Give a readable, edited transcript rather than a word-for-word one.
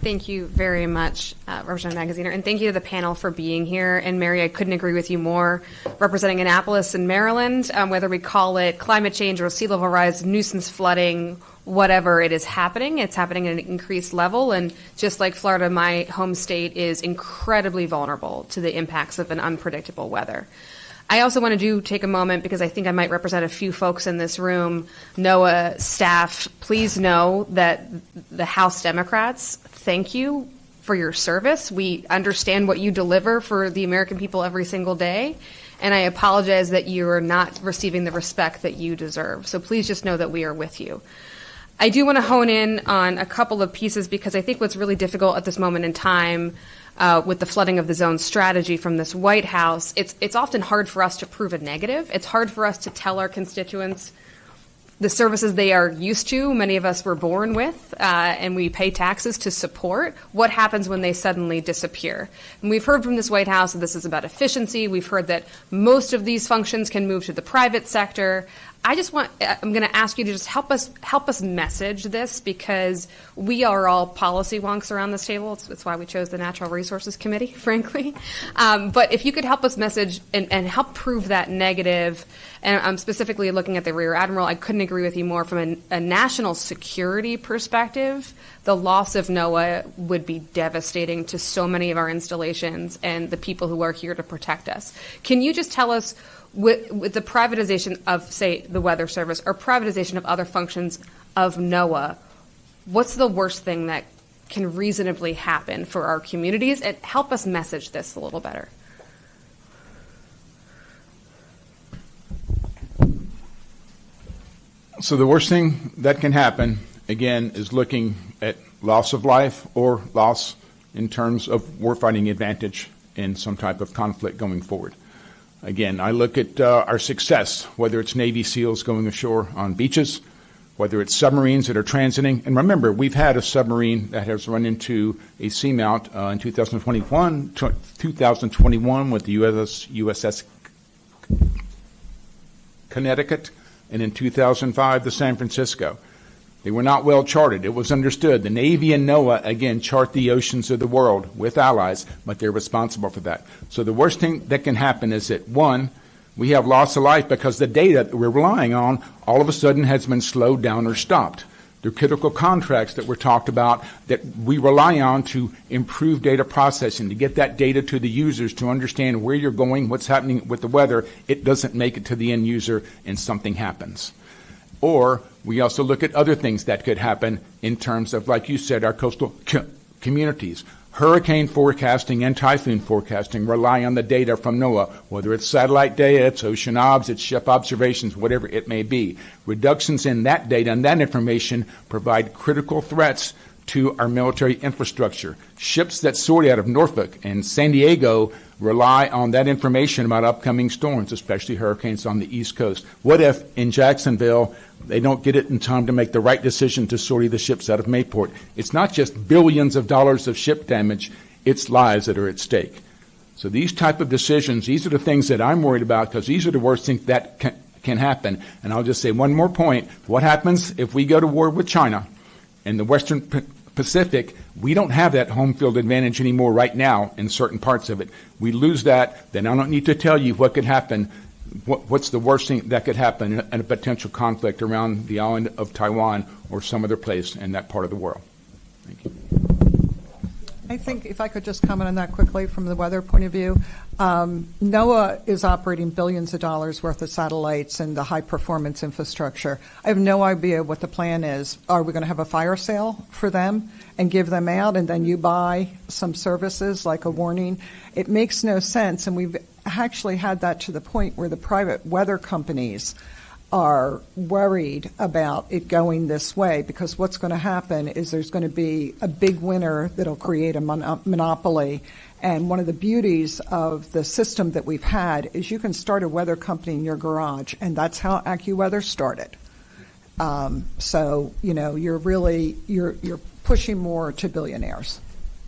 Thank you very much, Representative Magaziner, and thank you to the panel for being here. And Mary, I couldn't agree with you more. Representing Annapolis and Maryland, whether we call it climate change or sea level rise, nuisance flooding, whatever it is happening, it's happening at an increased level. And just like Florida, my home state is incredibly vulnerable to the impacts of an unpredictable weather. I also want to take a moment because I think I might represent a few folks in this room. NOAA staff, please know that the House Democrats, thank you for your service. We understand what you deliver for the American people every single day, and I apologize that you are not receiving the respect that you deserve. So please just know that we are with you. I do want to hone in on a couple of pieces because I think what's really difficult at this moment in time with the flooding of the zone strategy from this White House, it's often hard for us to prove a negative. It's hard for us to tell our constituents the services they are used to, many of us were born with, and we pay taxes to support, what happens when they suddenly disappear. And we've heard from this White House that this is about efficiency. We've heard that most of these functions can move to the private sector. I'm going to ask you to just help us message this because we are all policy wonks around this table. It's why we chose the Natural Resources Committee, frankly. But if you could help us message and help prove that negative, and I'm specifically looking at the Rear Admiral, I couldn't agree with you more from a national security perspective. The loss of NOAA would be devastating to so many of our installations and the people who are here to protect us. Can you just tell us, with the privatization of, say, the Weather Service or privatization of other functions of NOAA, what's the worst thing that can reasonably happen for our communities? And help us message this a little better. So the worst thing that can happen, again, is looking at loss of life or loss in terms of warfighting advantage in some type of conflict going forward. Again, I look at our success, whether it's Navy SEALs going ashore on beaches, whether it's submarines that are transiting. And remember, we've had a submarine that has run into a seamount in 2021 with the USS Connecticut, and in 2005, the San Francisco. They were not well charted. It was understood. The Navy and NOAA, again, chart the oceans of the world with allies, but they're responsible for that. So the worst thing that can happen is that, one, we have loss of life because the data that we're relying on all of a sudden has been slowed down or stopped. The critical contracts that were talked about that we rely on to improve data processing, to get that data to the users to understand where you're going, what's happening with the weather, it doesn't make it to the end user and something happens. Or we also look at other things that could happen in terms of, like you said, our coastal communities. Hurricane forecasting and typhoon forecasting rely on the data from NOAA, whether it's satellite data, it's ocean obs, it's ship observations, whatever it may be. Reductions in that data and that information provide critical threats to our military infrastructure. Ships that sort out of Norfolk and San Diego rely on that information about upcoming storms, especially hurricanes on the East Coast. What if in Jacksonville they don't get it in time to make the right decision to sortie the ships out of Mayport? It's not just billions of dollars of ship damage, it's lives that are at stake. So these type of decisions, these are the things that I'm worried about because these are the worst things that can happen. And I'll just say one more point. What happens if we go to war with China in the Western Pacific? We don't have that home field advantage anymore right now in certain parts of it. We lose that, then I don't need to tell you what could happen. What's the worst thing that could happen in a potential conflict around the island of Taiwan or some other place in that part of the world? Thank you. I think if I could just comment on that quickly from the weather point of view, NOAA is operating billions of dollars worth of satellites and the high-performance infrastructure. I have no idea what the plan is. Are we going to have a fire sale for them and give them out, and then you buy some services like a warning? It makes no sense, and we've actually had that to the point where the private weather companies are worried about it going this way, because what's going to happen is there's going to be a big winner that'll create a monopoly. And one of the beauties of the system that we've had is you can start a weather company in your garage, and that's how AccuWeather started. So, you know, you're pushing more to billionaires.